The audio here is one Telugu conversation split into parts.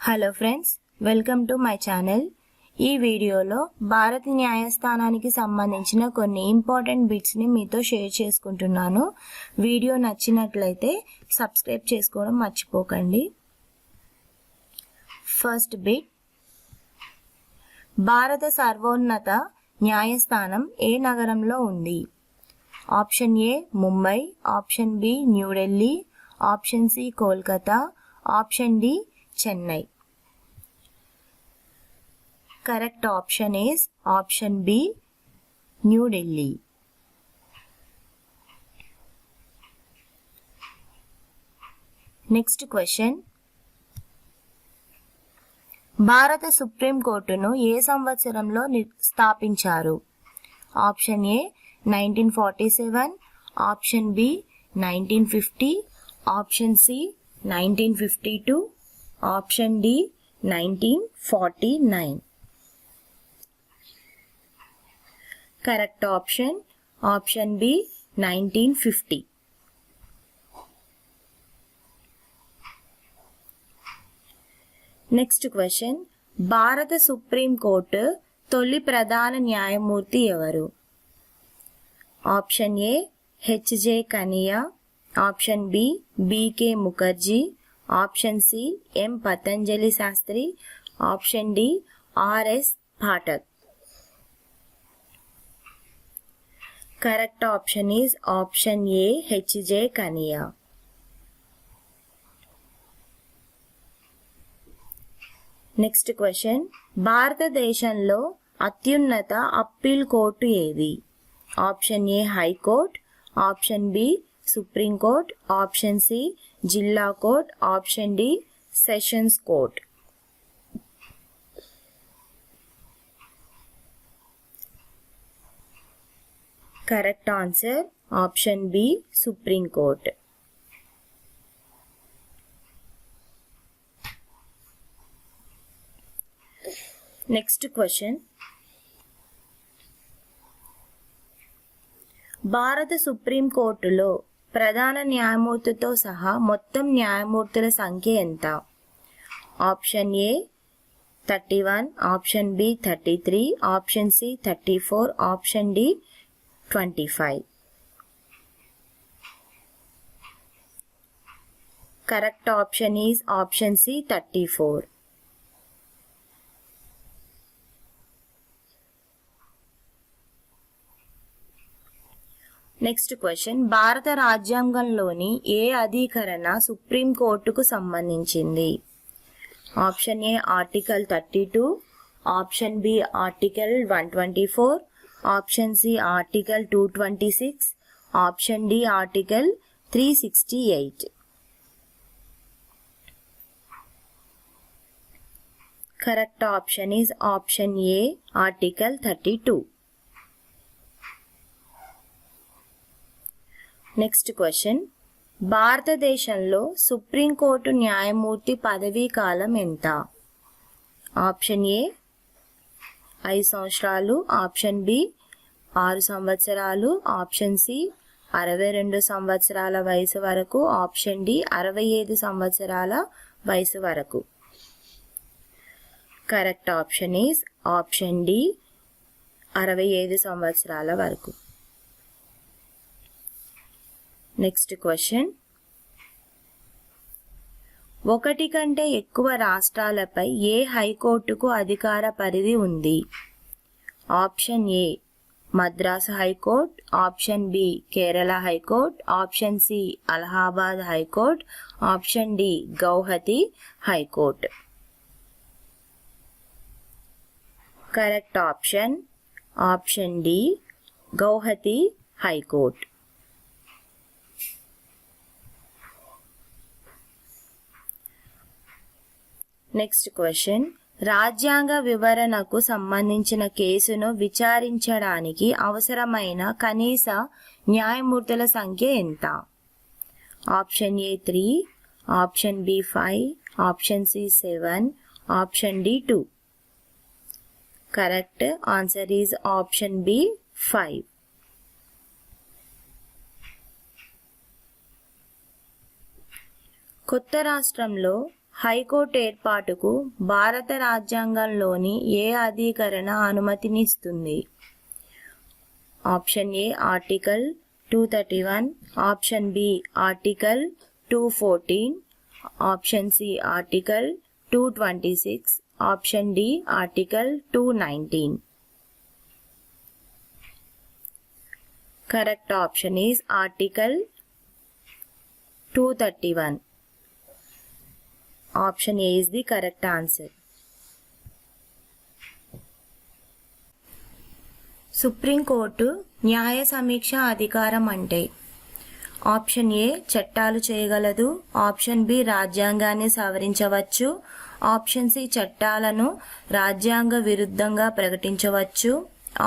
Hello friends, welcome to my channel. ఈ వీడియోలో భారత న్యాయస్థానానికి సంబంధించిన కొన్ని ఇంపార్టెంట్ బిట్స్ని మీతో షేర్ చేసుకుంటున్నాను. వీడియో నచ్చినట్లయితే సబ్స్క్రైబ్ చేసుకోవడం మర్చిపోకండి. ఫస్ట్ బిట్, భారత సర్వోన్నత న్యాయస్థానం ఏ నగరంలో ఉంది? Option A Mumbai, option B New Delhi, option C Kolkata, option D Chennai. Correct option is option B, New Delhi. Next question. భారత సుప్రీం కోర్టును ఏ సంవత్సరంలో స్థాపించారు? Option A 1947, option B 1950, option C 1952, option D 1949. Correct option B 1950. Next question. భారత సుప్రీం కోర్టు తొలి ప్రధాన న్యాయమూర్తి ఎవరు? Option A HJ Kania, option B BK Mukherjee, option C M Patanjali Sastri, option D RS Pathak. Correct option is option A, H.J. Kaniya. Next question. భారతదేశంలో అత్యున్నత అప్పీల్ కోర్టు ఏది? Option A high court, option B supreme court, option C జిల్లా court, option D sessions court. Correct answer option B, Supreme Court. Next question. భారత సుప్రీం కోర్టులో ప్రధాన న్యాయమూర్తితో సహా మొత్తం న్యాయమూర్తుల సంఖ్య ఎంత? Option A 31, option B 33, option C 34, option D 25. Correct option is option C 34. Next question. భారత రాజ్యాంగంలోని ఏ అధికరణ సుప్రీం కోర్టుకు సంబంధించింది? Option A article 32, option B article 124, option C article 226, option D article 368. Correct option is option A article 32. Next question. భారతదేశంలో సుప్రీంకోర్టు న్యాయమూర్తి పదవీ కాలం ఎంత? ఆప్షన్ ఏ 5 సంవత్సరాలు, ఆప్షన్ బి 6 సంవత్సరాలు, ఆప్షన్ సి 62 సంవత్సరాల వయసు వరకు, ఆప్షన్ డి 65 సంవత్సరాల వయసు వరకు. Correct option is option D 65 సంవత్సరాల వరకు. Next question. ఒకటి కంటే ఎక్కువ రాష్ట్రాలపై ఏ హైకోర్టుకు అధికార పరిధి ఉంది? Option A Madras high court, option B Kerala high court, option C Allahabad high court, option D Guwahati high court. Correct option D Guwahati high court. Next question. రాజ్యాంగ వివరణకు సంబంధించిన కేసును విచారించడానికి అవసరమైన కనీస న్యాయమూర్తుల సంఖ్య ఎంత? Option A 3, option B 5, option C 7, option D 2. Correct answer is option B 5. కొత్త రాష్ట్రంలో హైకోర్టు ఏర్పాటుకు భారత రాజ్యాంగంలోని ఏ అధికరణ అనుమతినిస్తుంది? Option A article 231, option B article 214, option C article 226, option D article 219. Correct option is Article 231. Option A is the correct answer. Supreme court న్యాయ సమీక్ష అధికారం అంటే ఆప్షన్ ఏ చట్టాలు చేయగలదు, ఆప్షన్ బి రాజ్యాంగాన్ని సవరించవచ్చు, ఆప్షన్ సి చట్టాలను రాజ్యాంగ విరుద్ధంగా ప్రకటించవచ్చు,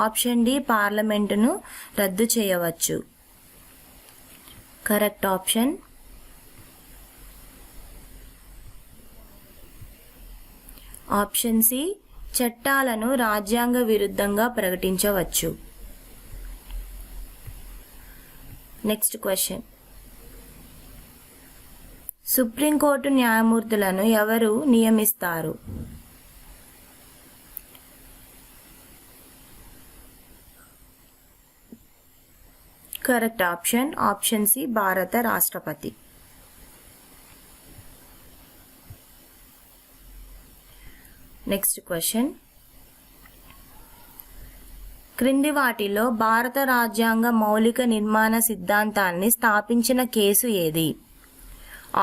ఆప్షన్ డి పార్లమెంటును రద్దు చేయవచ్చు. కరెక్ట్ ఆప్షన్ ఆప్షన్ సి చట్టాలను రాజ్యాంగ విరుద్ధంగా ప్రకటించవచ్చు. Next question. సుప్రీంకోర్టు న్యాయమూర్తులను ఎవరు నియమిస్తారు? కరెక్ట్ ఆప్షన్ ఆప్షన్ సి భారత రాష్ట్రపతి. Next question. క్రింది వాటిలో భారత రాజ్యాంగ మౌలిక నిర్మాణ సిద్ధాంతాన్ని స్థాపించిన కేసు ఏది?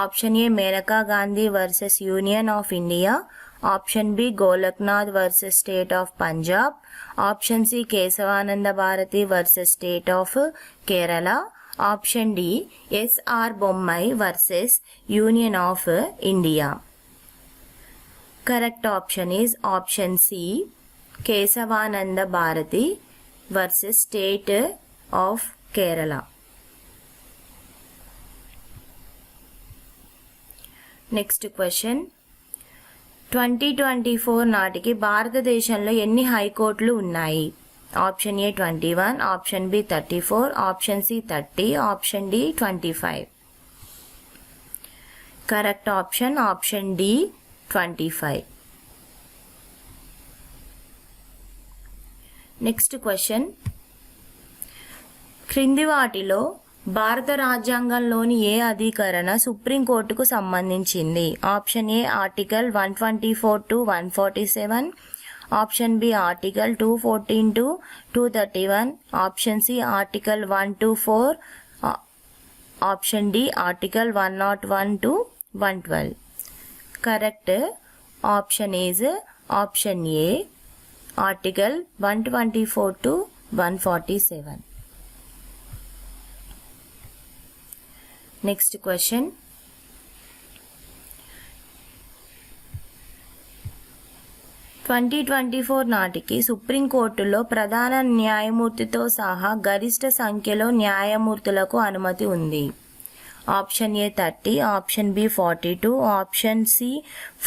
Option A Maneka Gandhi versus Union of India, option B Golaknath versus State of Punjab, option C Kesavananda Bharati versus State of Kerala, option D S R Bommai versus Union of India. Correct option is option C Kesavananda Bharati versus State of Kerala. Next question. 2024 నాటికి భారతదేశంలో ఎన్ని హైకోర్టులు ఉన్నాయి? Option A 21, option B 34, option C 30, option D 25. Correct option option D 25. Next question. క్రింది వాటిలో భారత రాజ్యాంగంలోని ఏ అధికరణ సుప్రీంకోర్టుకు సంబంధించింది? Option A article 124 to 147, option B article 214 to 231, option C article 1 to 4, option D article 101 to 112. Correct option is option A article 124 to 147. Next question. నాటికి సుప్రీంకోర్టులో ప్రధాన న్యాయమూర్తితో సహా గరిష్ట సంఖ్యలో న్యాయమూర్తులకు అనుమతి ఉంది. Option A 30, option B 42, option C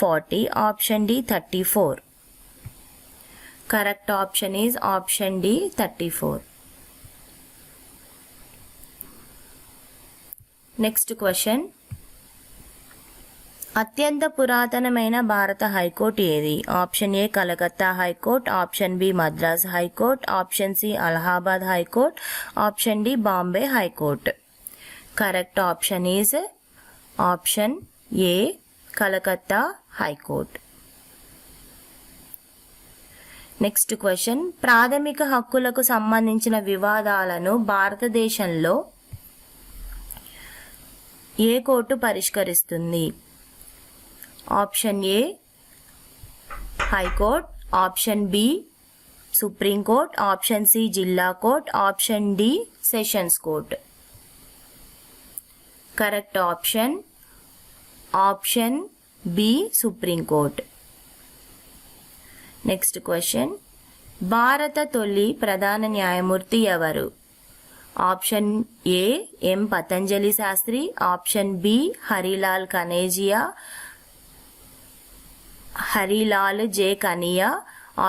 40, option D 34. Correct option is option D 34. Next question. అత్యంత పురాతనమైన భారత హైకోర్టు ఏది? Option A Calcutta high court, option B Madras high court, option C Allahabad high court, option D Bombay high court. Correct option is option A Calcutta high court. Next question. ప్రాథమిక హక్కులకు సంబంధించిన వివాదాలను భారతదేశంలో ఏ కోర్టు పరిష్కరిస్తుంది? Option A high court, option B supreme court, option C జిల్లా court, option D sessions court. Correct option option B supreme court. Next question. భారత తొలి ప్రధాన న్యాయమూర్తి ఎవరు? Option A M Patanjali Sastri, option B Harilal Kanejia, Harilal J Kania,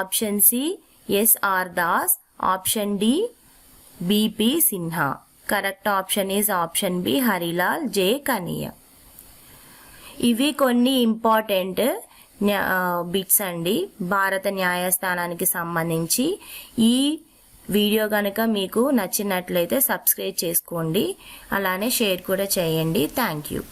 option C SR Das, option D BP Sinha. Correct option is option B Harilal J Kania. ఇవి కొన్ని ఇంపార్టెంట్ బిట్స్ అండి భారత న్యాయస్థానానికి సంబంధించి. ఈ వీడియో కనుక మీకు నచ్చినట్లయితే సబ్స్క్రైబ్ చేసుకోండి, అలానే షేర్ కూడా చేయండి. Thank you.